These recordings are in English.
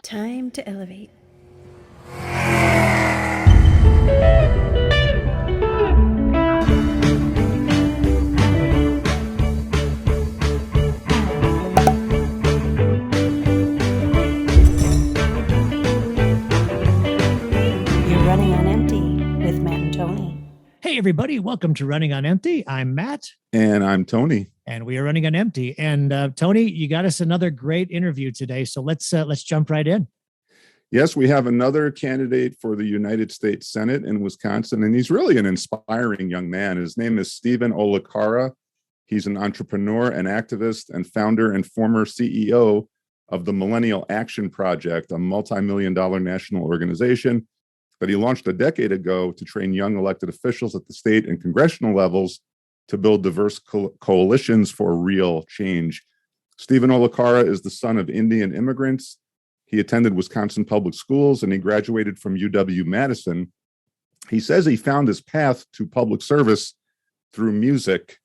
Time to elevate. You're running on empty with Matt and Tony. Hey, everybody. Welcome to Running on Empty. I'm Matt. And I'm Tony. And we are running on empty. And Tony, you got us another great interview today. So let's jump right in. Yes, we have another candidate for the United States Senate in Wisconsin, and he's really an inspiring young man. His name is Stephen Olikara. He's an entrepreneur and activist and founder and former CEO of the Millennial Action Project, a multi-million-dollar national organization that he launched a decade ago to train young elected officials at the state and congressional levels to build diverse coalitions for real change. Stephen Olikara is the son of Indian immigrants. He attended Wisconsin public schools and he graduated from UW-Madison. He says he found his path to public service through music.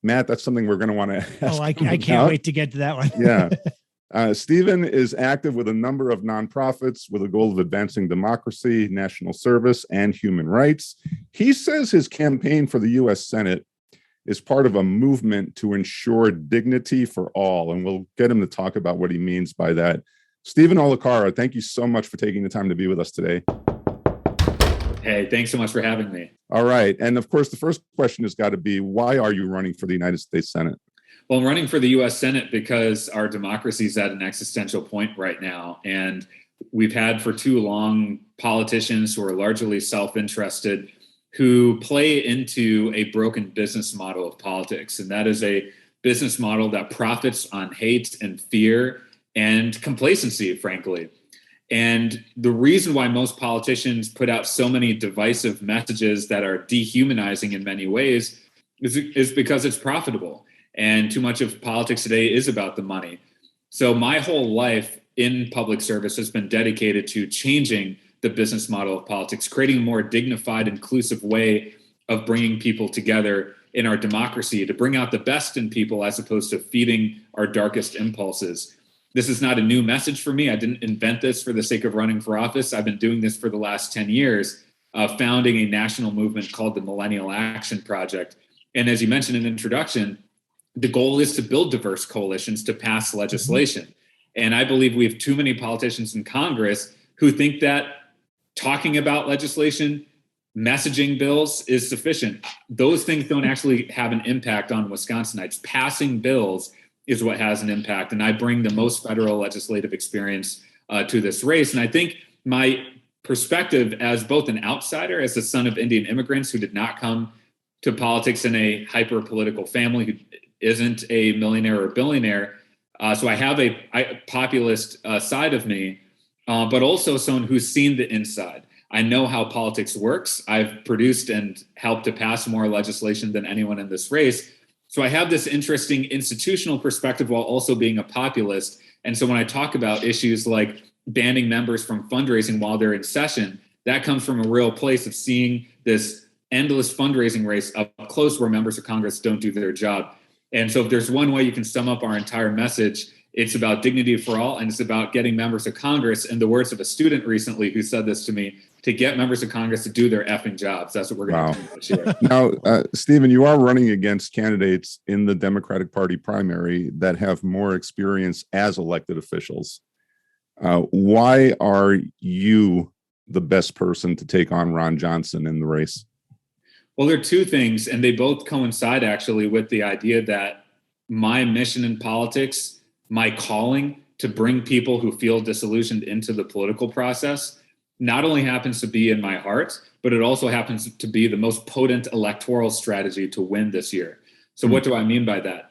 Matt, that's something we're going to want to ask. Oh, I can't wait to get to that one. Yeah. Stephen is active with a number of nonprofits with a goal of advancing democracy, national service, and human rights. He says his campaign for the U.S. Senate is part of a movement to ensure dignity for all, and we'll get him to talk about what he means by that. Stephen Olikara, thank you so much for taking the time to be with us today. Hey, thanks so much for having me. All right. And of course, the first question has got to be, why are you running for the United States Senate? Well, I'm running for the U.S. Senate because our democracy is at an existential point right now. And we've had for too long politicians who are largely self-interested who play into a broken business model of politics. And that is a business model that profits on hate and fear and complacency, frankly. And the reason why most politicians put out so many divisive messages that are dehumanizing in many ways is because it's profitable. And too much of politics today is about the money. So my whole life in public service has been dedicated to changing the business model of politics, creating a more dignified, inclusive way of bringing people together in our democracy to bring out the best in people as opposed to feeding our darkest impulses. This is not a new message for me. I didn't invent this for the sake of running for office. I've been doing this for the last 10 years, founding a national movement called the Millennial Action Project. And as you mentioned in the introduction, the goal is to build diverse coalitions to pass legislation. And I believe we have too many politicians in Congress who think that talking about legislation, messaging bills is sufficient. Those things don't actually have an impact on Wisconsinites. Passing bills is what has an impact. And I bring the most federal legislative experience to this race. And I think my perspective as both an outsider, as the son of Indian immigrants who did not come to politics in a hyper-political family, who isn't a millionaire or billionaire. So I have a populist side of me, but also someone who's seen the inside. I know how politics works. I've produced and helped to pass more legislation than anyone in this race. So I have this interesting institutional perspective while also being a populist. And so when I talk about issues like banning members from fundraising while they're in session, that comes from a real place of seeing this endless fundraising race up close where members of Congress don't do their job. And so if there's one way you can sum up our entire message, it's about dignity for all, and it's about getting members of Congress, in the words of a student recently who said this to me, to get members of Congress to do their effing jobs. That's what we're going to do this year. Now, Stephen, you are running against candidates in the Democratic Party primary that have more experience as elected officials. Why are you the best person to take on Ron Johnson in the race? Well, there are two things, and they both coincide actually with the idea that my mission in politics, my calling to bring people who feel disillusioned into the political process, not only happens to be in my heart, but it also happens to be the most potent electoral strategy to win this year. So what do I mean by that?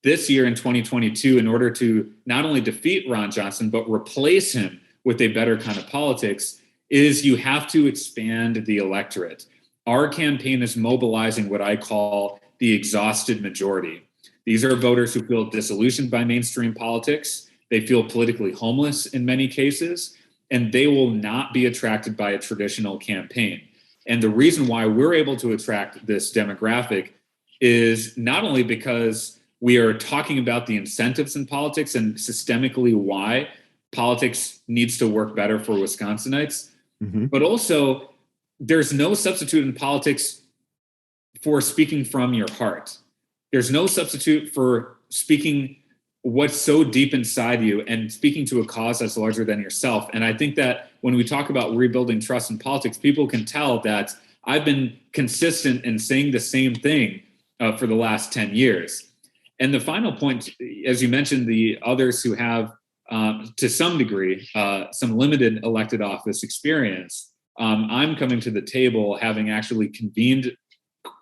This year in 2022, in order to not only defeat Ron Johnson, but replace him with a better kind of politics, is you have to expand the electorate. Our campaign is mobilizing what I call the exhausted majority. These are voters who feel disillusioned by mainstream politics. They feel politically homeless in many cases, and they will not be attracted by a traditional campaign. And the reason why we're able to attract this demographic is not only because We are talking about the incentives in politics and systemically why politics needs to work better for Wisconsinites. Mhm. But also, there's no substitute in politics for speaking from your heart. There's no substitute for speaking what's so deep inside you and speaking to a cause that's larger than yourself. And I think that when we talk about rebuilding trust in politics, people can tell that I've been consistent in saying the same thing for the last 10 years. And the final point, as you mentioned, the others who have, to some degree, some limited elected office experience, I'm coming to the table having actually convened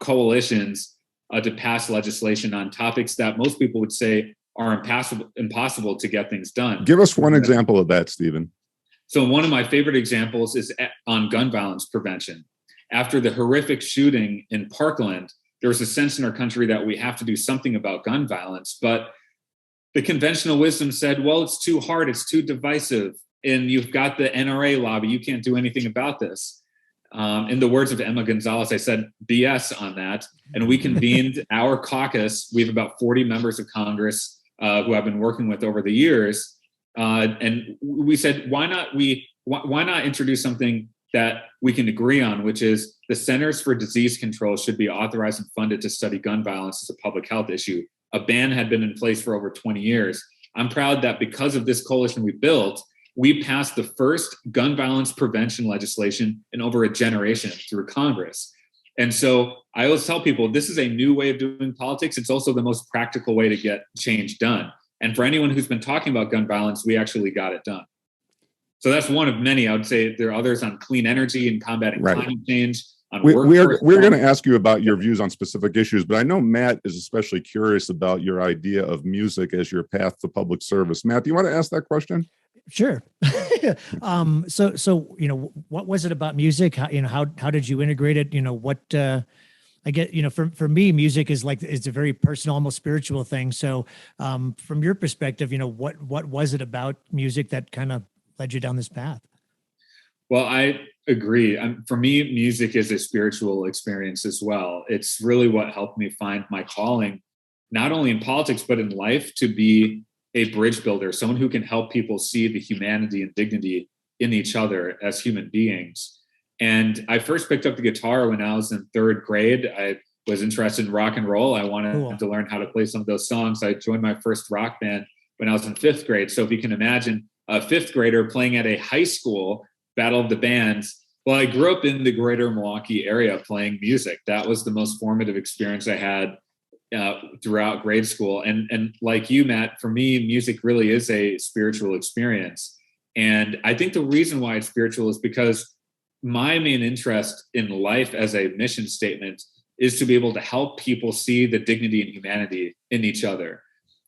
coalitions to pass legislation on topics that most people would say are impossible to get things done. Give us one example of that, Stephen. So one of my favorite examples is on gun violence prevention. After the horrific shooting in Parkland, there was a sense in our country that we have to do something about gun violence, but the conventional wisdom said, well, it's too hard, it's too divisive, and you've got the NRA lobby, you can't do anything about this. In the words of Emma Gonzalez, I said BS on that, and we convened our caucus. We have about 40 members of Congress who I've been working with over the years, and we said, why not introduce something that we can agree on, which is the Centers for Disease Control should be authorized and funded to study gun violence as a public health issue. A ban had been in place for over 20 years. I'm proud that because of this coalition we built, we passed the first gun violence prevention legislation in over a generation through Congress. And so I always tell people, this is a new way of doing politics. It's also the most practical way to get change done. And for anyone who's been talking about gun violence, we actually got it done. So that's one of many. I would say there are others on clean energy and combating climate change. We're going to ask you about your views on specific issues, but I know Matt is especially curious about your idea of music as your path to public service. Matt, do you want to ask that question? Sure. So what was it about music? How did you integrate it? I get, for me, music is it's a very personal, almost spiritual thing. So from your perspective, what was it about music that kind of led you down this path? Well, I agree. For me, music is a spiritual experience as well. It's really what helped me find my calling, not only in politics, but in life, to be a bridge builder, someone who can help people see the humanity and dignity in each other as human beings. And I first picked up the guitar when I was in third grade. I was interested in rock and roll. I wanted to learn how to play some of those songs. I joined my first rock band when I was in fifth grade. So if you can imagine a fifth grader playing at a high school battle of the bands. Well, I grew up in the greater Milwaukee area playing music. That was the most formative experience I had throughout grade school. And like you, Matt, for me, music really is a spiritual experience. And I think the reason why it's spiritual is because my main interest in life as a mission statement is to be able to help people see the dignity and humanity in each other.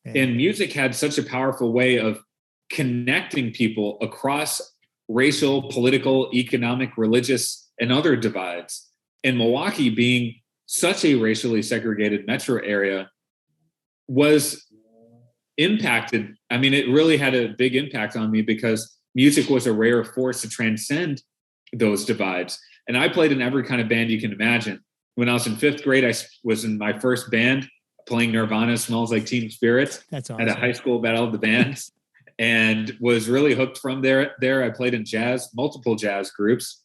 Yeah. And music had such a powerful way of connecting people across racial, political, economic, religious, and other divides. And Milwaukee, being such a racially segregated metro area, was impacted. I mean, it really had a big impact on me because music was a rare force to transcend those divides. And I played in every kind of band you can imagine. When I was in fifth grade, I was in my first band playing Nirvana Smells Like Teen Spirit. That's awesome. At a high school battle of the bands. And was really hooked from there. I played in multiple jazz groups.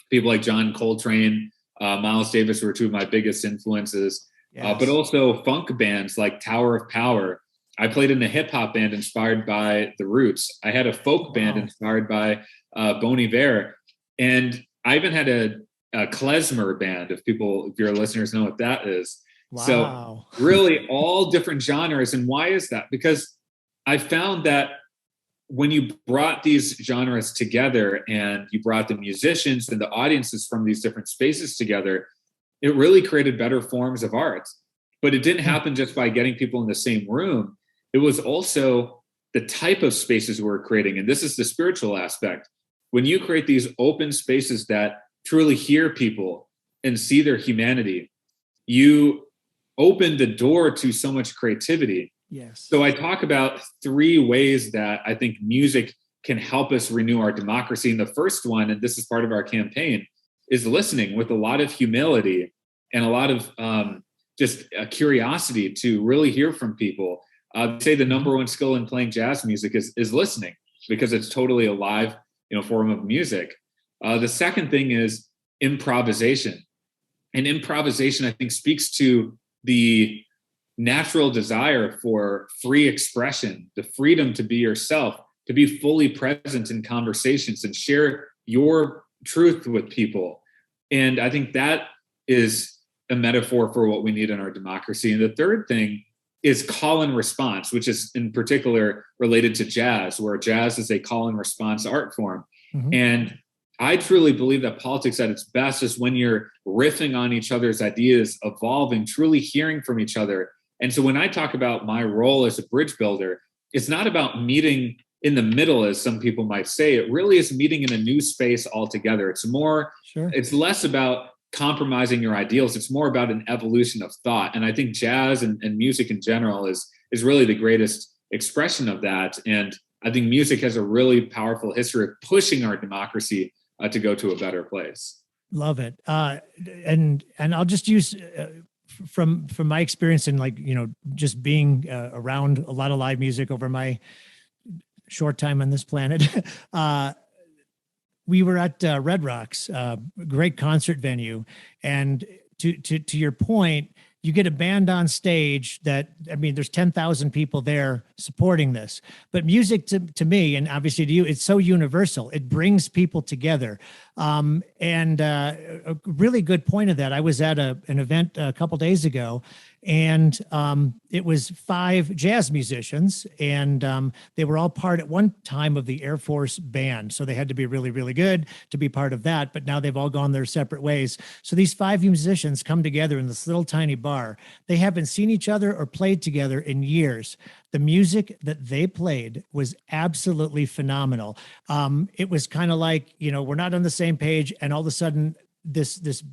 People like John Coltrane, Miles Davis were two of my biggest influences. Yes. But also funk bands like Tower of Power. I played in a hip hop band inspired by The Roots. I had a folk band inspired by Bon Iver. And I even had a klezmer band, if your listeners know what that is. Wow. So really all different genres. And why is that? Because I found that when you brought these genres together and you brought the musicians and the audiences from these different spaces together, it really created better forms of art. But it didn't happen just by getting people in the same room. It was also the type of spaces we're creating. And this is the spiritual aspect. When you create these open spaces that truly hear people and see their humanity, you open the door to so much creativity. Yes. So I talk about three ways that I think music can help us renew our democracy. And the first one, and this is part of our campaign, is listening with a lot of humility and a lot of just a curiosity to really hear from people. Say the number one skill in playing jazz music is listening, because it's totally a live, form of music. The second thing is improvisation. And improvisation, I think, speaks to the natural desire for free expression, the freedom to be yourself, to be fully present in conversations and share your truth with people. And I think that is a metaphor for what we need in our democracy. And the third thing is call and response, which is in particular related to jazz, where jazz is a call and response art form. Mm-hmm. And I truly believe that politics at its best is when you're riffing on each other's ideas, evolving, truly hearing from each other. And so when I talk about my role as a bridge builder, it's not about meeting in the middle, as some people might say. It really is meeting in a new space altogether. It's more, It's less about compromising your ideals. It's more about an evolution of thought. And I think jazz and music in general is really the greatest expression of that. And I think music has a really powerful history of pushing our democracy to go to a better place. Love it. And I'll just use from my experience in just being around a lot of live music over my short time on this planet. We were at Red Rocks, great concert venue. And to your point, you get a band on stage there's 10,000 people there supporting this. But music to me, and obviously to you, it's so universal. It brings people together. And a really good point of that, I was at an event a couple days ago, and it was 5 jazz musicians, and they were all part at one time of the Air Force band. So they had to be really, really good to be part of that. But now they've all gone their separate ways. So these 5 musicians come together in this little tiny bar. They haven't seen each other or played together in years. The music that they played was absolutely phenomenal. It was kind of like, we're not on the same page, and all of a sudden this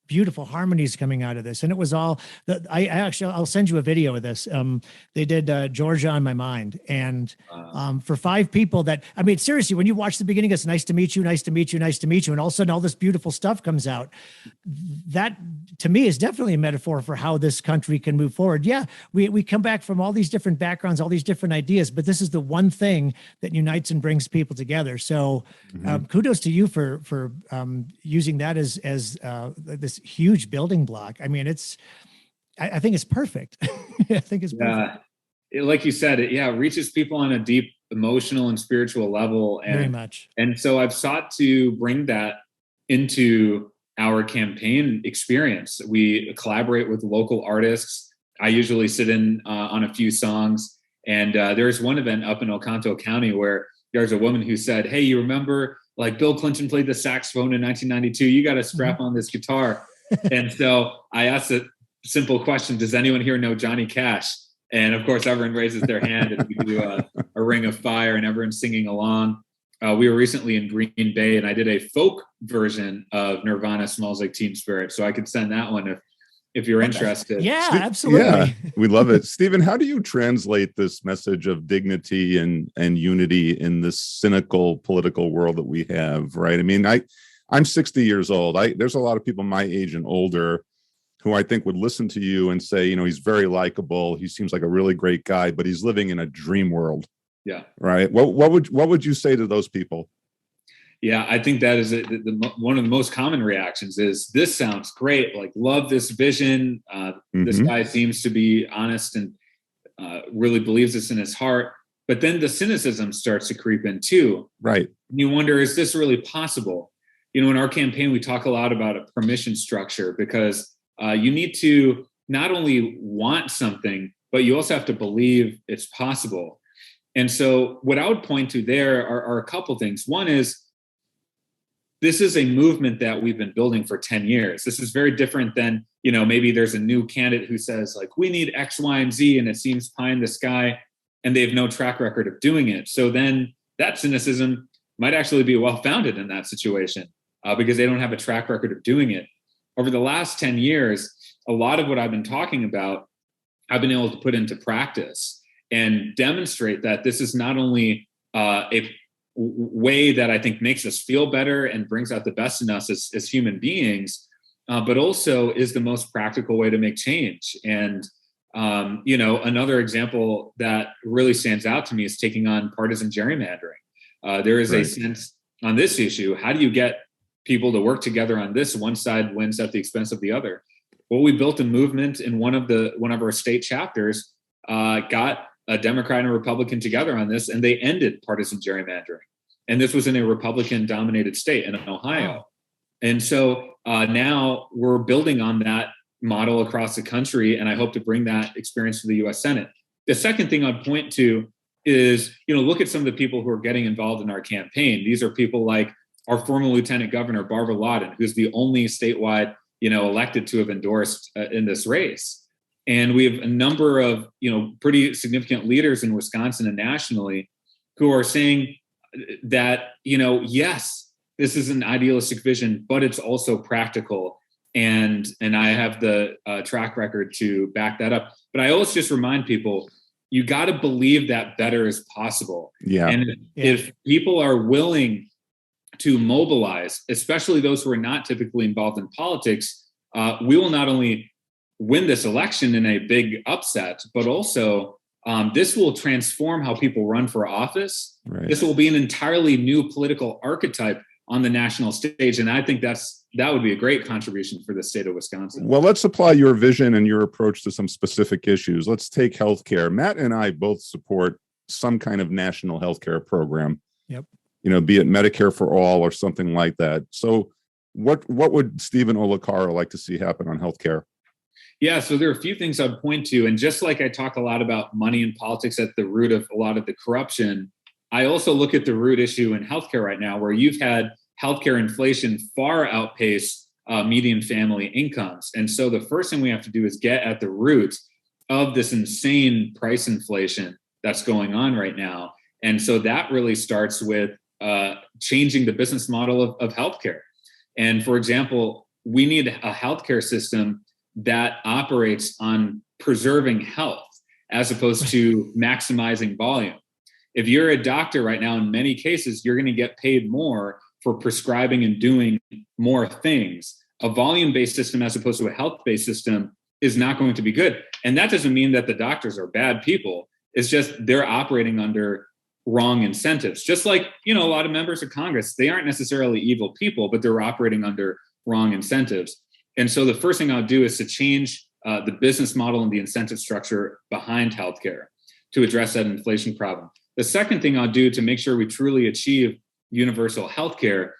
beautiful harmonies coming out of this. And it was all that I'll send you a video of this. They did Georgia on My Mind. And for 5 people seriously, when you watch the beginning, it's nice to meet you, nice to meet you, nice to meet you. And all of a sudden all this beautiful stuff comes out. That to me is definitely a metaphor for how this country can move forward. Yeah, we come back from all these different backgrounds, all these different ideas, but this is the one thing that unites and brings people together. So kudos to you for using that as this huge building block. I mean, I think it's perfect. I think it's perfect. Like you said, it reaches people on a deep emotional and spiritual level. And, very much. And so I've sought to bring that into our campaign experience. We collaborate with local artists. I usually sit in on a few songs. And there's one event up in Oconto County where there's a woman who said, "Hey, you remember Bill Clinton played the saxophone in 1992? You got to strap on this guitar." And so I asked a simple question: does anyone here know Johnny Cash? And of course, everyone raises their hand, and we do a Ring of Fire, and everyone's singing along. We were recently in Green Bay, and I did a folk version of Nirvana "Smells Like Teen Spirit," so I could send that one if you're interested. Yeah, absolutely. Yeah, we love it. Stephen, how do you translate this message of dignity and unity in this cynical political world that we have, right? I mean, I'm 60 years old. There's a lot of people my age and older who I think would listen to you and say, he's very likable. He seems like a really great guy, but he's living in a dream world. Yeah. Right. What would you say to those people? Yeah, I think that is one of the most common reactions is, this sounds great. Love this vision. This guy seems to be honest and really believes this in his heart. But then the cynicism starts to creep in too. Right. And you wonder, is this really possible? In our campaign, we talk a lot about a permission structure, because you need to not only want something, but you also have to believe it's possible. And so what I would point to there are a couple things. One is, this is a movement that we've been building for 10 years. This is very different than, maybe there's a new candidate who says we need X, Y, and Z, and it seems pie in the sky, and they have no track record of doing it. So then that cynicism might actually be well-founded in that situation because they don't have a track record of doing it. Over the last 10 years, a lot of what I've been talking about, I've been able to put into practice and demonstrate that this is not only a way that I think makes us feel better and brings out the best in us as human beings, but also is the most practical way to make change. And another example that really stands out to me is taking on partisan gerrymandering. There is a sense on this issue. How do you get people to work together on this? One side wins at the expense of the other. Well, we built a movement in one of our state chapters, got a Democrat and a Republican together on this, and they ended partisan gerrymandering. And this was in a Republican-dominated state in Ohio. Wow. And so now we're building on that model across the country, and I hope to bring that experience to the U.S. Senate. The second thing I'd point to is, look at some of the people who are getting involved in our campaign. These are people like our former Lieutenant Governor, Barbara Lawton, who's the only statewide, elected to have endorsed in this race. And we have a number of, pretty significant leaders in Wisconsin and nationally who are saying that, yes, this is an idealistic vision, but it's also practical. And I have the track record to back that up. But I always just remind people, you got to believe that better is possible. Yeah. And if people are willing to mobilize, especially those who are not typically involved in politics, we will not only win this election in a big upset, but also this will transform how people run for office. Right. This will be an entirely new political archetype on the national stage. And I think that would be a great contribution for the state of Wisconsin. Well, let's apply your vision and your approach to some specific issues. Let's take healthcare. Matt and I both support some kind of national healthcare program. Yep. Be it Medicare for all or something like that. So what would Stephen Olikara like to see happen on healthcare? Yeah, so there are a few things I'd point to. And just like I talk a lot about money and politics at the root of a lot of the corruption, I also look at the root issue in healthcare right now, where you've had healthcare inflation far outpace median family incomes. And so the first thing we have to do is get at the root of this insane price inflation that's going on right now. And so that really starts with changing the business model of healthcare. And for example, we need a healthcare system that operates on preserving health as opposed to maximizing volume. If you're a doctor right now, in many cases, you're going to get paid more for prescribing and doing more things. A volume-based system as opposed to a health-based system is not going to be good. And that doesn't mean that the doctors are bad people. It's just they're operating under wrong incentives. Just like, a lot of members of Congress, they aren't necessarily evil people, but they're operating under wrong incentives. And so the first thing I'll do is to change the business model and the incentive structure behind healthcare to address that inflation problem. The second thing I'll do to make sure we truly achieve universal healthcare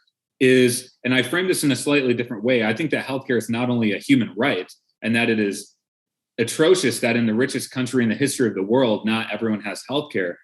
is, and I frame this in a slightly different way, I think that healthcare is not only a human right, and that it is atrocious that in the richest country in the history of the world, not everyone has healthcare,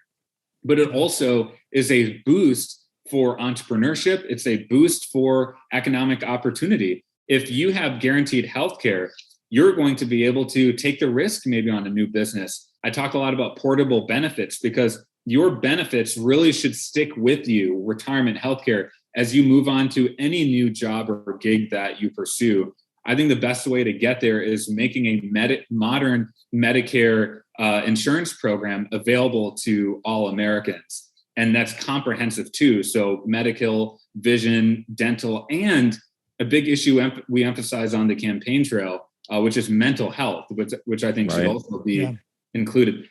but it also is a boost for entrepreneurship. It's a boost for economic opportunity. If you have guaranteed healthcare, you're going to be able to take the risk maybe on a new business. I talk a lot about portable benefits because your benefits really should stick with you, retirement healthcare, as you move on to any new job or gig that you pursue. I think the best way to get there is making a modern Medicare insurance program available to all Americans. And that's comprehensive too. So medical, vision, dental, and a big issue we emphasize on the campaign trail, which is mental health, which I think should also be included.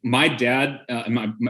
My dad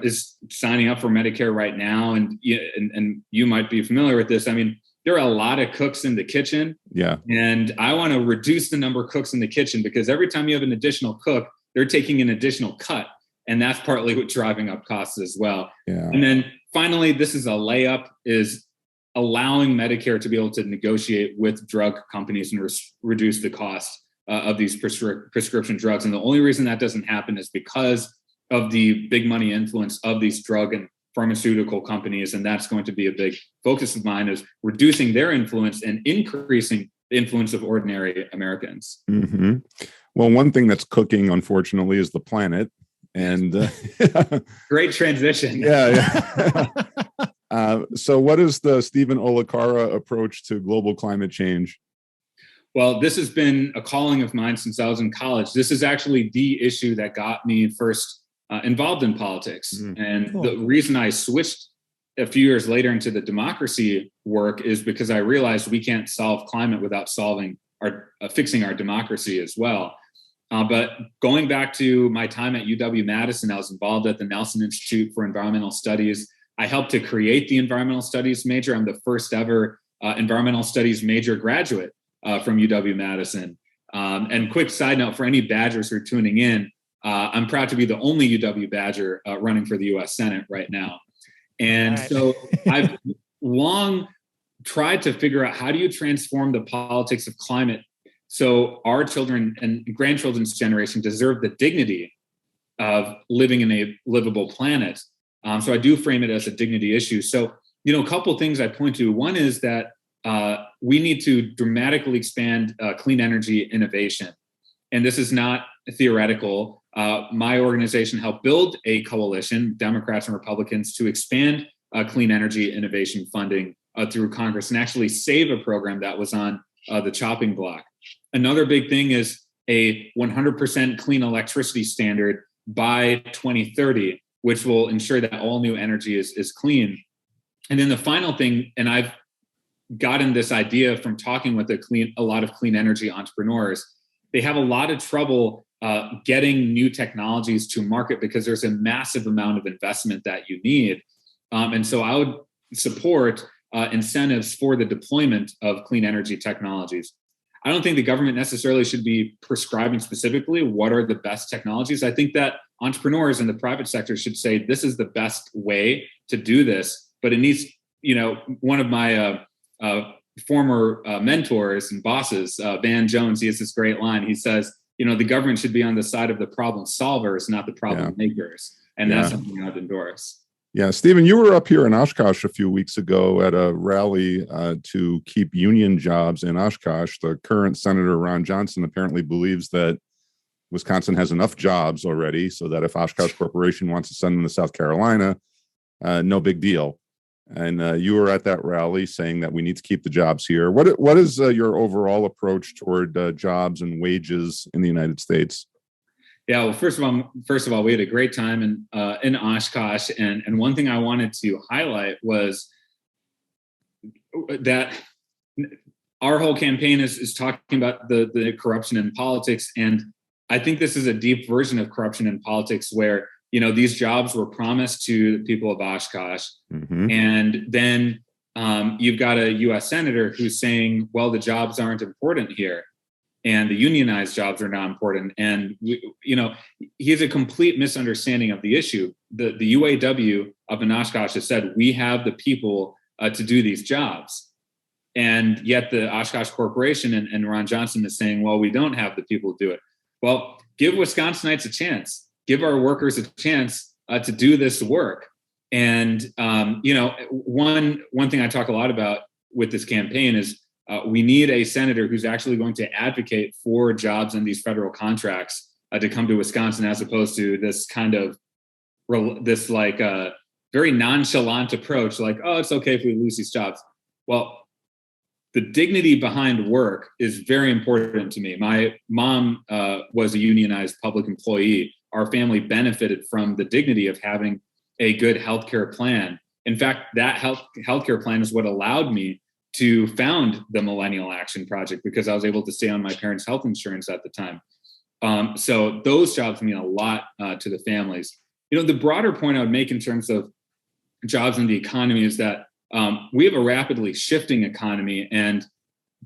is signing up for Medicare right now, and you might be familiar with this. I mean, there are a lot of cooks in the kitchen. Yeah. And I want to reduce the number of cooks in the kitchen because every time you have an additional cook, they're taking an additional cut. And that's partly what's driving up costs as well. Yeah. And then finally, this is a layup, is allowing Medicare to be able to negotiate with drug companies and reduce the cost of these prescription drugs. And the only reason that doesn't happen is because of the big money influence of these drug and pharmaceutical companies. And that's going to be a big focus of mine, is reducing their influence and increasing the influence of ordinary Americans. Mm-hmm. Well, one thing that's cooking, unfortunately, is the planet. And great transition. Yeah. So what is the Stephen Olikara approach to global climate change? Well, this has been a calling of mine since I was in college. This is actually the issue that got me first involved in politics. And cool. The reason I switched a few years later into the democracy work is because I realized we can't solve climate without solving fixing our democracy as well. But going back to my time at UW-Madison, I was involved at the Nelson Institute for Environmental Studies. I helped to create the environmental studies major. I'm the first ever environmental studies major graduate from UW-Madison. And quick side note for any Badgers who are tuning in, I'm proud to be the only UW Badger running for the U.S. Senate right now. And so I've long tried to figure out, how do you transform the politics of climate so our children and grandchildren's generation deserve the dignity of living in a livable planet. So I do frame it as a dignity issue. So, a couple of things I point to. One is that we need to dramatically expand clean energy innovation. And this is not theoretical. My organization helped build a coalition, Democrats and Republicans, to expand clean energy innovation funding through Congress and actually save a program that was on the chopping block. Another big thing is a 100% clean electricity standard by 2030, which will ensure that all new energy is clean. And then the final thing, and I've gotten this idea from talking with a lot of clean energy entrepreneurs, they have a lot of trouble getting new technologies to market because there's a massive amount of investment that you need. And so I would support incentives for the deployment of clean energy technologies. I don't think the government necessarily should be prescribing specifically what are the best technologies. I think that entrepreneurs in the private sector should say, this is the best way to do this, but it needs, one of my former mentors and bosses, Van Jones, he has this great line. He says, the government should be on the side of the problem solvers, not the problem makers. And that's something I'd endorse. Yeah, Stephen, you were up here in Oshkosh a few weeks ago at a rally to keep union jobs in Oshkosh. The current Senator Ron Johnson apparently believes that Wisconsin has enough jobs already, so that if Oshkosh Corporation wants to send them to South Carolina, no big deal. And you were at that rally saying that we need to keep the jobs here. What is your overall approach toward jobs and wages in the United States? Yeah, well, first of all, we had a great time in Oshkosh, and one thing I wanted to highlight was that our whole campaign is talking about the corruption in politics, and I think this is a deep version of corruption in politics where these jobs were promised to the people of Oshkosh, and then you've got a U.S. senator who's saying, well, the jobs aren't important here. And the unionized jobs are not important. And, he has a complete misunderstanding of the issue. The UAW up in Oshkosh has said, we have the people to do these jobs. And yet the Oshkosh Corporation and Ron Johnson is saying, well, we don't have the people to do it. Well, give Wisconsinites a chance. Give our workers a chance to do this work. And, one thing I talk a lot about with this campaign is we need a senator who's actually going to advocate for jobs in these federal contracts to come to Wisconsin, as opposed to this kind of very nonchalant approach, like, oh, it's okay if we lose these jobs. Well, the dignity behind work is very important to me. My mom was a unionized public employee. Our family benefited from the dignity of having a good healthcare plan. In fact, that healthcare plan is what allowed me to found the Millennial Action Project, because I was able to stay on my parents' health insurance at the time. So those jobs mean a lot to the families. The broader point I would make in terms of jobs in the economy is that we have a rapidly shifting economy. And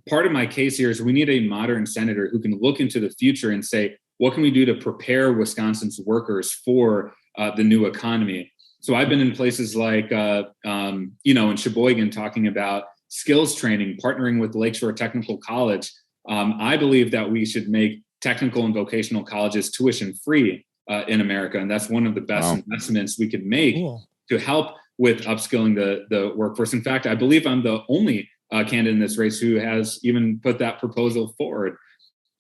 part of my case here is we need a modern senator who can look into the future and say, what can we do to prepare Wisconsin's workers for the new economy? So I've been in places like, in Sheboygan, talking about skills training, partnering with Lakeshore Technical College. I believe that we should make technical and vocational colleges tuition free in America. And that's one of the best investments we could make to help with upskilling the workforce. In fact, I believe I'm the only candidate in this race who has even put that proposal forward.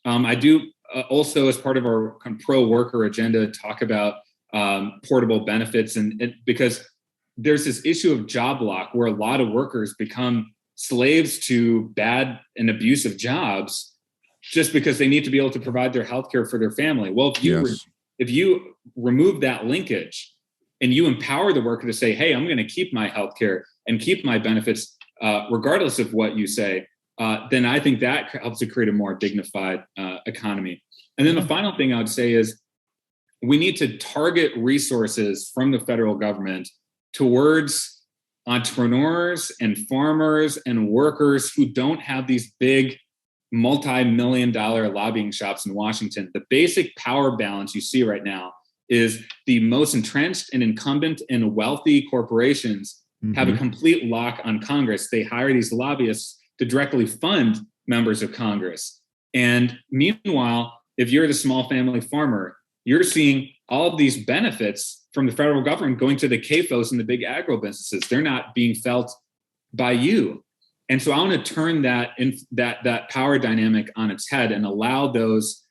I do also, as part of our pro-worker agenda, talk about portable benefits, and because there's this issue of job lock where a lot of workers become slaves to bad and abusive jobs just because they need to be able to provide their health care for their family. Well, if you remove that linkage and you empower the worker to say, hey, I'm going to keep my health care and keep my benefits regardless of what you say, then I think that helps to create a more dignified economy. And then the final thing I would say is we need to target resources from the federal government towards entrepreneurs and farmers and workers who don't have these big multi-million-dollar lobbying shops in Washington. The basic power balance you see right now is the most entrenched and incumbent and wealthy corporations have a complete lock on Congress. They hire these lobbyists to directly fund members of Congress. And meanwhile, if you're the small family farmer, you're seeing all of these benefits from the federal government going to the CAFOs and the big agro businesses. They're not being felt by you. And so I want to turn that power dynamic on its head and allow those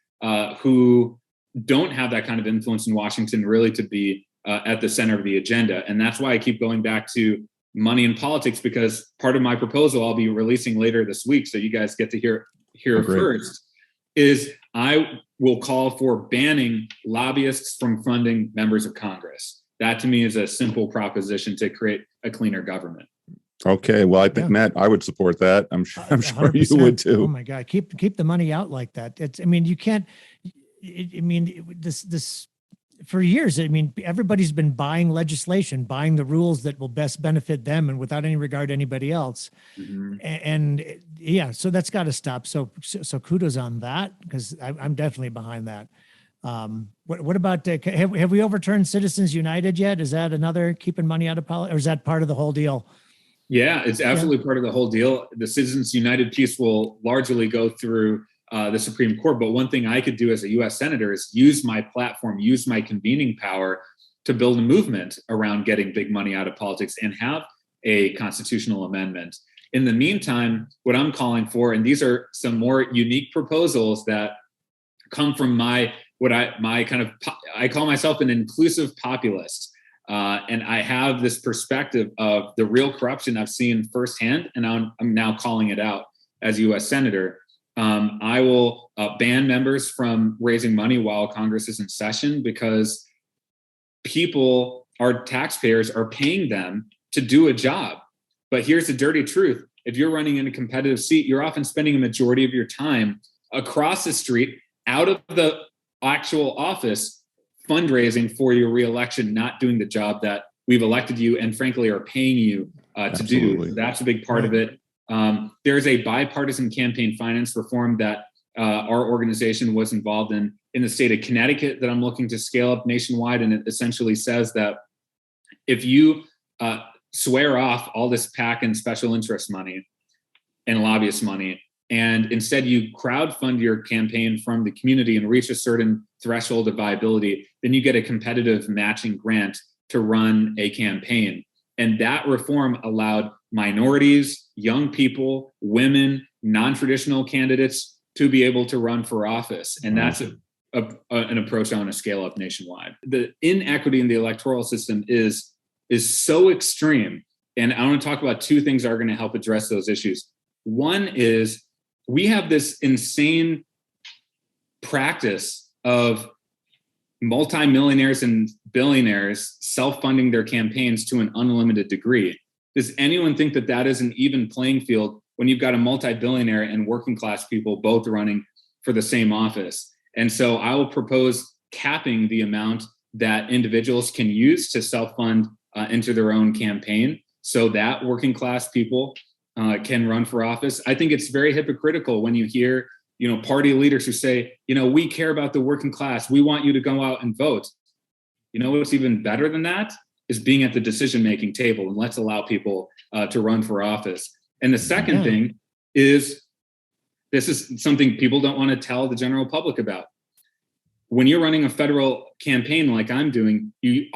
who don't have that kind of influence in Washington really to be at the center of the agenda. And that's why I keep going back to money in politics, because part of my proposal I'll be releasing later this week, so you guys get to hear it first, is I will call for banning lobbyists from funding members of Congress. That to me is a simple proposition to create a cleaner government. Okay, well, I think Matt, I would support that. I'm sure you would too. Oh my God, keep the money out like that. I mean, you can't. This for years. I mean, everybody's been buying legislation, buying the rules that will best benefit them, and without any regard to anybody else. And yeah, so that's got to stop. So kudos on that, because I'm definitely behind that. What about have we overturned Citizens United yet? Is that another keeping money out of politics, or is that part of the whole deal? Yeah, it's absolutely part of the whole deal. The Citizens United piece will largely go through the Supreme Court. But one thing I could do as a U.S. Senator is use my platform, use my convening power to build a movement around getting big money out of politics and have a constitutional amendment. In the meantime, what I'm calling for, and these are some more unique proposals that come from I call myself an inclusive populist. And I have this perspective of the real corruption I've seen firsthand, and I'm now calling it out as U.S. Senator. I will ban members from raising money while Congress is in session, because our taxpayers are paying them to do a job. But here's the dirty truth. If you're running in a competitive seat, you're often spending a majority of your time across the street, out of the actual office, fundraising for your reelection, not doing the job that we've elected you and frankly are paying you to do. So that's a big part of it. There's a bipartisan campaign finance reform that our organization was involved in the state of Connecticut that I'm looking to scale up nationwide. And it essentially says that if you swear off all this PAC and special interest money and lobbyist money, and instead you crowdfund your campaign from the community and reach a certain threshold of viability, then you get a competitive matching grant to run a campaign. And that reform allowed minorities, young people, women, non-traditional candidates to be able to run for office. And that's an approach I want to scale up nationwide. The inequity in the electoral system is so extreme. And I want to talk about two things that are going to help address those issues. One is we have this insane practice of multimillionaires and billionaires self-funding their campaigns to an unlimited degree. Does anyone think that that is an even playing field when you've got a multi-billionaire and working class people both running for the same office? And so I will propose capping the amount that individuals can use to self-fund into their own campaign so that working class people can run for office. I think it's very hypocritical when you hear party leaders who say, we care about the working class. We want you to go out and vote. What's even better than that is being at the decision-making table, and let's allow people to run for office. And the second thing is, this is something people don't want to tell the general public about. When you're running a federal campaign like I'm doing, you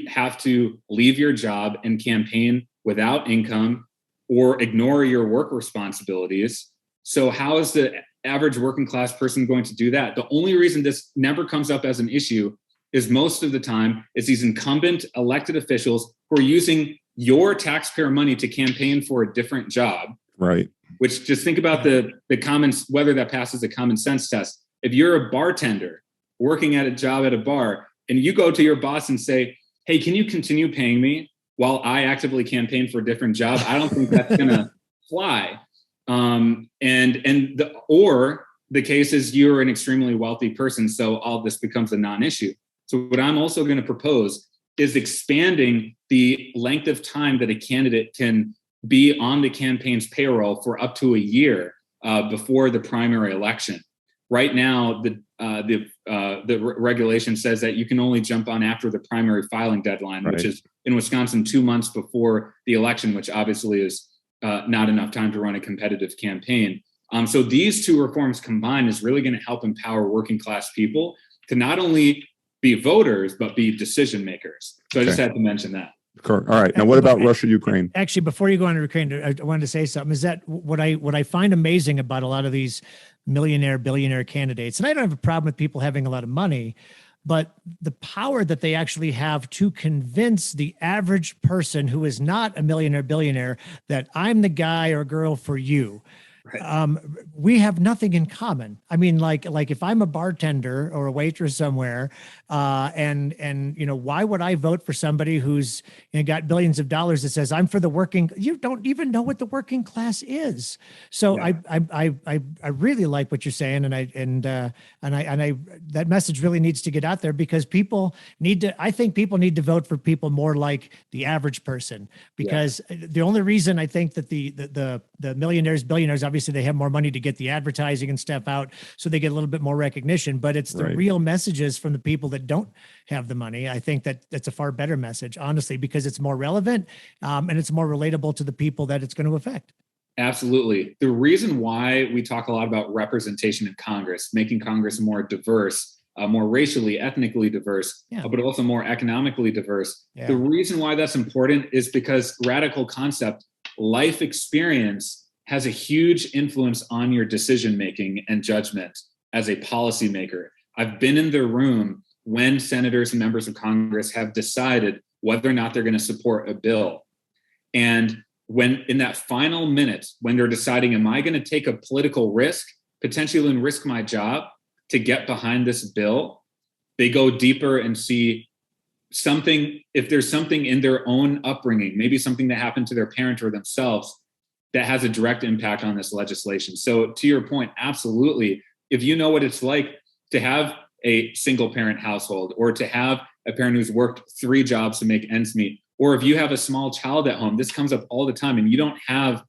have to leave your job and campaign without income or ignore your work responsibilities. So how is the average working class person going to do that? The only reason this never comes up as an issue is most of the time it's these incumbent elected officials who are using your taxpayer money to campaign for a different job. Right. Which, just think about the comments, whether that passes the common sense test. If you're a bartender working at a job at a bar and you go to your boss and say, hey, can you continue paying me while I actively campaign for a different job? I don't think that's going to fly. Or the case is you're an extremely wealthy person, so all this becomes a non-issue. So what I'm also going to propose is expanding the length of time that a candidate can be on the campaign's payroll for up to a year before the primary election. Right now, the regulation says that you can only jump on after the primary filing deadline, right, which is in Wisconsin 2 months before the election, which obviously is not enough time to run a competitive campaign. So these two reforms combined is really going to help empower working class people to not only be voters, but be decision makers. So I just had to mention that. All right. Now, what about Russia, Ukraine? Actually, before you go on to Ukraine, I wanted to say something. Is that what I find amazing about a lot of these millionaire, billionaire candidates, and I don't have a problem with people having a lot of money, but the power that they actually have to convince the average person who is not a millionaire, billionaire, that I'm the guy or girl for you. Right. We have nothing in common. I mean, like if I'm a bartender or a waitress somewhere, and why would I vote for somebody who's got billions of dollars that says I'm for the working? You don't even know what the working class is. So yeah. I really like what you're saying, and that message really needs to get out there, because people need to. I think people need to vote for people more like the average person, because the only reason I think that the millionaires, billionaires, obviously they have more money to get the advertising and stuff out, so they get a little bit more recognition, but it's the real messages from the people that don't have the money. I think that's a far better message, honestly, because it's more relevant, and it's more relatable to the people that it's going to affect. Absolutely. The reason why we talk a lot about representation in Congress, making Congress more diverse, more racially, ethnically diverse, but also more economically diverse. Yeah. The reason why that's important is because radical concept, life experience, has a huge influence on your decision-making and judgment as a policymaker. I've been in the room when senators and members of Congress have decided whether or not they're going to support a bill. And when in that final minute, when they're deciding, am I going to take a political risk, potentially even risk my job to get behind this bill, they go deeper and see something, if there's something in their own upbringing, maybe something that happened to their parent or themselves, that has a direct impact on this legislation. So to your point, absolutely. If you know what it's like to have a single parent household, or to have a parent who's worked 3 jobs to make ends meet, or if you have a small child at home, this comes up all the time, and you don't have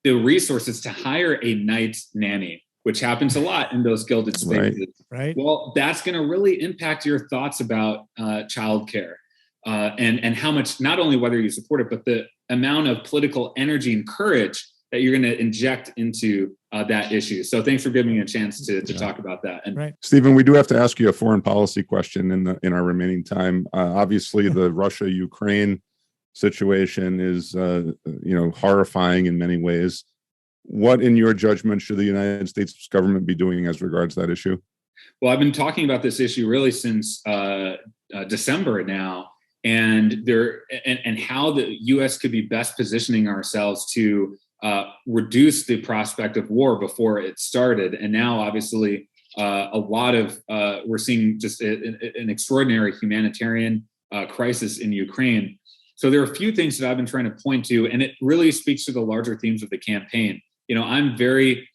the resources to hire a night nanny, which happens a lot in those gilded spaces. Right. Well, that's going to really impact your thoughts about childcare, and how much, not only whether you support it, but the amount of political energy and courage that you're going to inject into that issue. So thanks for giving me a chance to talk about that. And Stephen, we do have to ask you a foreign policy question in our remaining time. Obviously, the Russia-Ukraine situation is horrifying in many ways. What, in your judgment, should the United States government be doing as regards that issue? Well, I've been talking about this issue really since December now. And how the U.S. could be best positioning ourselves to reduce the prospect of war before it started. And now, obviously, a lot of we're seeing just an extraordinary humanitarian crisis in Ukraine. So there are a few things that I've been trying to point to, and it really speaks to the larger themes of the campaign. I'm very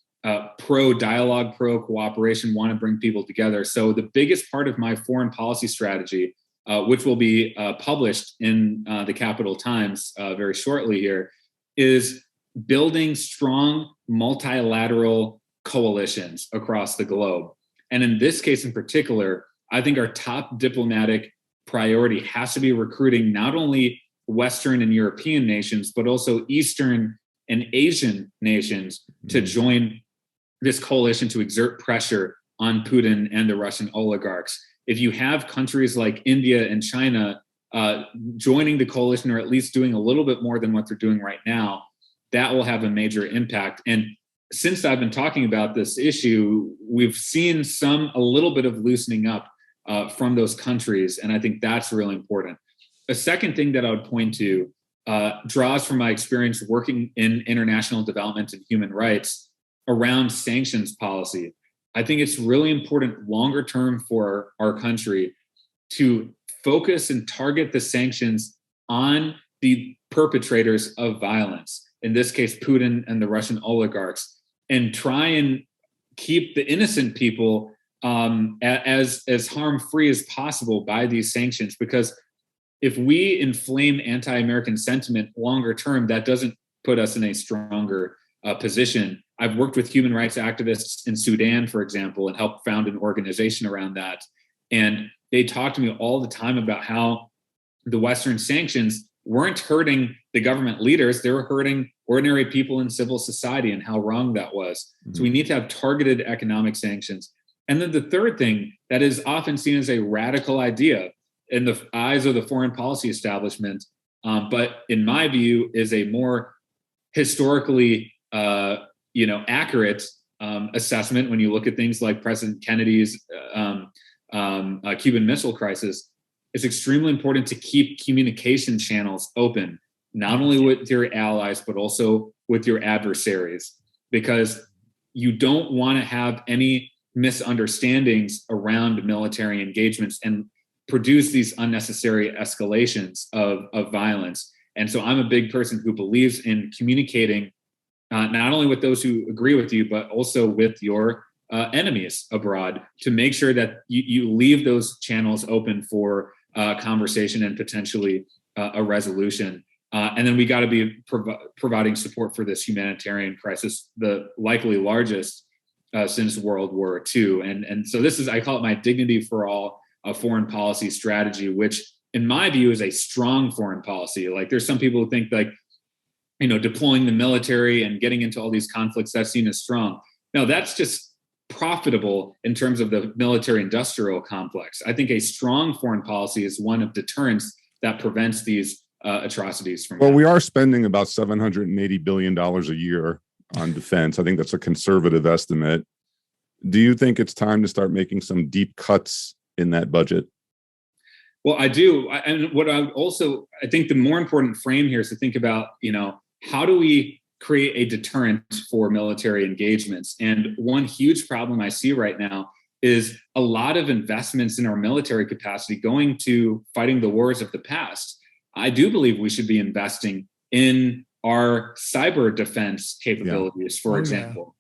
pro-dialogue, pro-cooperation, want to bring people together. So the biggest part of my foreign policy strategy, which will be published in the Capital Times very shortly here, is building strong multilateral coalitions across the globe. And in this case in particular, I think our top diplomatic priority has to be recruiting not only Western and European nations, but also Eastern and Asian nations to join this coalition to exert pressure on Putin and the Russian oligarchs. If you have countries like India and China joining the coalition, or at least doing a little bit more than what they're doing right now, that will have a major impact. And since I've been talking about this issue, we've seen a little bit of loosening up from those countries. And I think that's really important. A second thing that I would point to draws from my experience working in international development and human rights around sanctions policy. I think it's really important longer term for our country to focus and target the sanctions on the perpetrators of violence. in this case, Putin and the Russian oligarchs, and try and keep the innocent people as harm-free as possible by these sanctions. Because if we inflame anti-American sentiment longer term, that doesn't put us in a stronger position. I've worked with human rights activists in Sudan, for example, and helped found an organization around that. And they talk to me all the time about how the Western sanctions weren't hurting the government leaders. They were hurting ordinary people in civil society, and how wrong that was. Mm-hmm. So we need to have targeted economic sanctions. And then the third thing that is often seen as a radical idea in the eyes of the foreign policy establishment, but in my view is a more historically accurate assessment when you look at things like President Kennedy's Cuban Missile Crisis. It's extremely important to keep communication channels open, not only with your allies, but also with your adversaries, because you don't want to have any misunderstandings around military engagements and produce these unnecessary escalations of violence. And so I'm a big person who believes in communicating not only with those who agree with you, but also with your enemies abroad, to make sure that you leave those channels open for conversation and potentially a resolution. And then we got to be providing support for this humanitarian crisis, the likely largest since World War II. And so this is, I call it my Dignity for All foreign policy strategy, which in my view is a strong foreign policy. Like, there's some people who think like, deploying the military and getting into all these conflicts, that's seen as strong. No, that's just profitable in terms of the military industrial complex. I think a strong foreign policy is one of deterrence that prevents these atrocities from happening. We are spending about $780 billion a year on defense. I think that's a conservative estimate. Do you think it's time to start making some deep cuts in that budget? Well, I do. And what I think the more important frame here is to think about, how do we create a deterrent for military engagements? And one huge problem I see right now is a lot of investments in our military capacity going to fighting the wars of the past. I do believe we should be investing in our cyber defense capabilities, for example.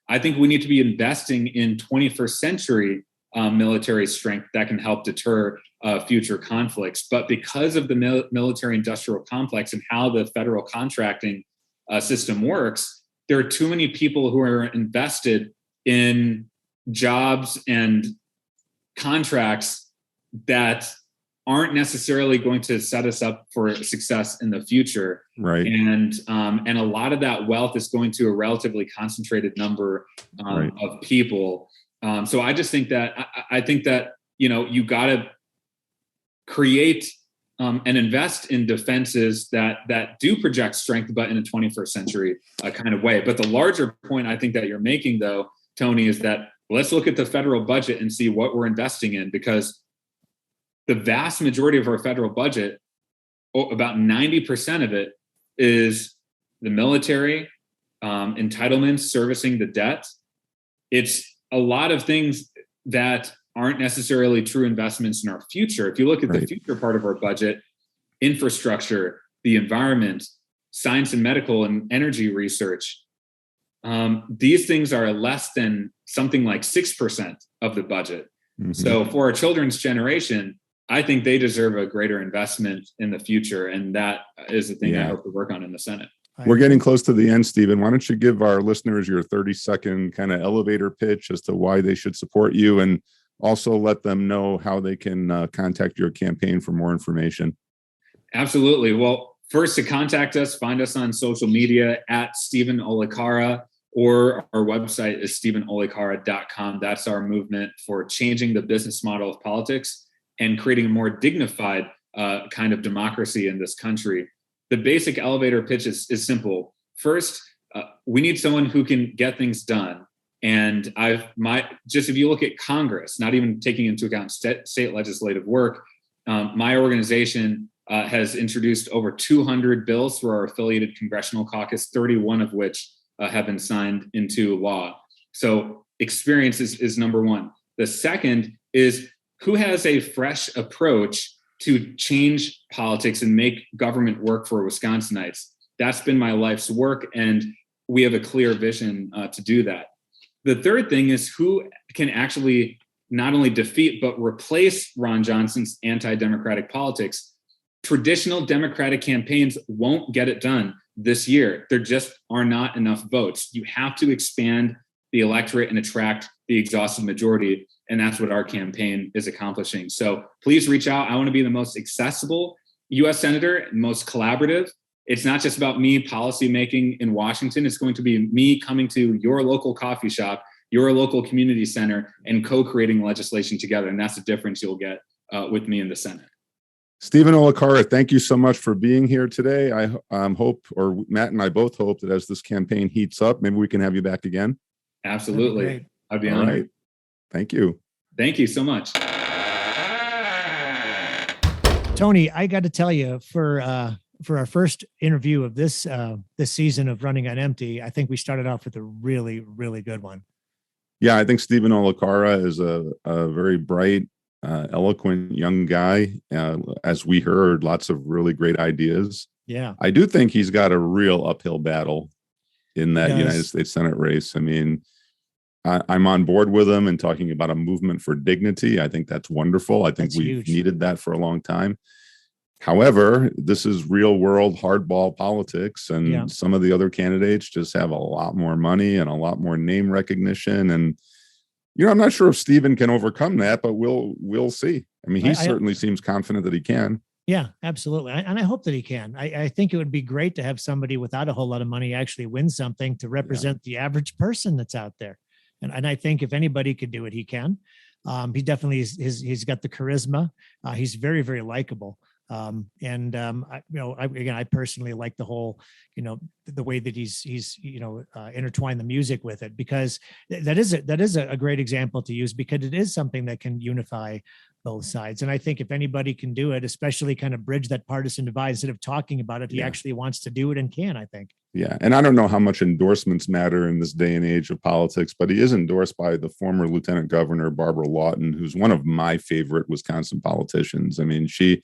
I think we need to be investing in 21st century military strength that can help deter future conflicts. But because of the military industrial complex and how the federal contracting system works, there are too many people who are invested in jobs and contracts that aren't necessarily going to set us up for success in the future. Right. And a lot of that wealth is going to a relatively concentrated number of people. So I just think that you got to create and invest in defenses that do project strength, but in a 21st century kind of way. But the larger point I think that you're making, though, Tony, is that let's look at the federal budget and see what we're investing in, because the vast majority of our federal budget, about 90% of it, is the military, entitlements, servicing the debt. It's a lot of things that aren't necessarily true investments in our future. If you look at the future part of our budget, infrastructure, the environment, science and medical and energy research, these things are less than something like 6% of the budget. Mm-hmm. So for our children's generation, I think they deserve a greater investment in the future. And that is the thing I hope to work on in the Senate. We're getting close to the end, Stephen. Why don't you give our listeners your 30-second kind of elevator pitch as to why they should support you, and also let them know how they can contact your campaign for more information. Absolutely. Well, first, to contact us, find us on social media at Stephen Olikara, or our website is StephenOlikara.com. That's our movement for changing the business model of politics and creating a more dignified kind of democracy in this country. The basic elevator pitch is simple. First, we need someone who can get things done. And if you look at Congress, not even taking into account state legislative work, my organization has introduced over 200 bills through our affiliated congressional caucus, 31 of which have been signed into law. So experience is number one. The second is who has a fresh approach to change politics and make government work for Wisconsinites. That's been my life's work. And we have a clear vision to do that. The third thing is who can actually not only defeat, but replace Ron Johnson's anti-democratic politics. Traditional Democratic campaigns won't get it done this year. There just are not enough votes. You have to expand the electorate and attract the exhausted majority. And that's what our campaign is accomplishing. So please reach out. I want to be the most accessible U.S. Senator, most collaborative. It's not just about me policy making in Washington. It's going to be me coming to your local coffee shop, your local community center, and co-creating legislation together. And that's the difference you'll get with me in the Senate. Stephen Olikara, thank you so much for being here today. I hope, or Matt and I both hope, that as this campaign heats up, maybe we can have you back again. Absolutely. I'd be All honored. right. Thank you. Thank you so much. Tony, I got to tell you, for our first interview of this season of Running on Empty, I think we started off with a really, really good one. Yeah, I think Stephen Olikara is a very bright, eloquent young guy. As we heard, lots of really great ideas. Yeah. I do think he's got a real uphill battle in that He does. United States Senate race. I mean, I'm on board with him and talking about a movement for dignity. I think that's wonderful. I think That's we've huge. needed that for a long time. However, this is real world hardball politics, and Yeah. some of the other candidates just have a lot more money and a lot more name recognition. And, I'm not sure if Stephen can overcome that, but we'll see. I mean, he certainly seems confident that he can. Yeah, absolutely. And I hope that he can. I think it would be great to have somebody without a whole lot of money actually win something to represent the average person that's out there. And I think if anybody could do it, he can. He definitely he's got the charisma. He's very, very likable. I personally like the whole, the way that he's intertwined the music with it, because that is a great example to use, because it is something that can unify both sides. And I think if anybody can do it, especially kind of bridge that partisan divide, instead of talking about it, he actually wants to do it and can, I think. Yeah. And I don't know how much endorsements matter in this day and age of politics, but he is endorsed by the former Lieutenant Governor, Barbara Lawton, who's one of my favorite Wisconsin politicians. I mean, she,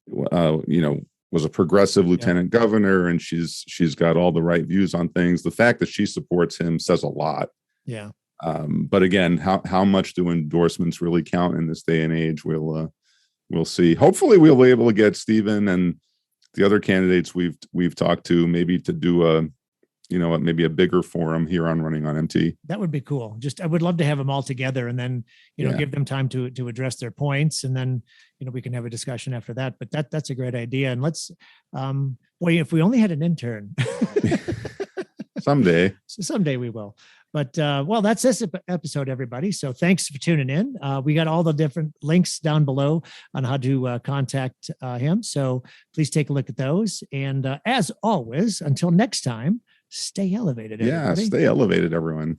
was a progressive lieutenant governor, and she's got all the right views on things. The fact that she supports him says a lot. Yeah. But again, how much do endorsements really count in this day and age? We'll see. Hopefully we'll be able to get Stephen and the other candidates we've talked to, maybe to do maybe a bigger forum here on Running on Empty. That would be cool. I would love to have them all together, and then, give them time to address their points. And then, we can have a discussion after that, but that's a great idea. And let's, if we only had an intern, someday we will. But that's this episode, everybody. So thanks for tuning in. We got all the different links down below on how to contact him. So please take a look at those. And as always, until next time, stay elevated. Everybody. Yeah, stay elevated, everyone.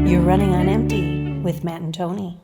You're running on empty with Matt and Tony.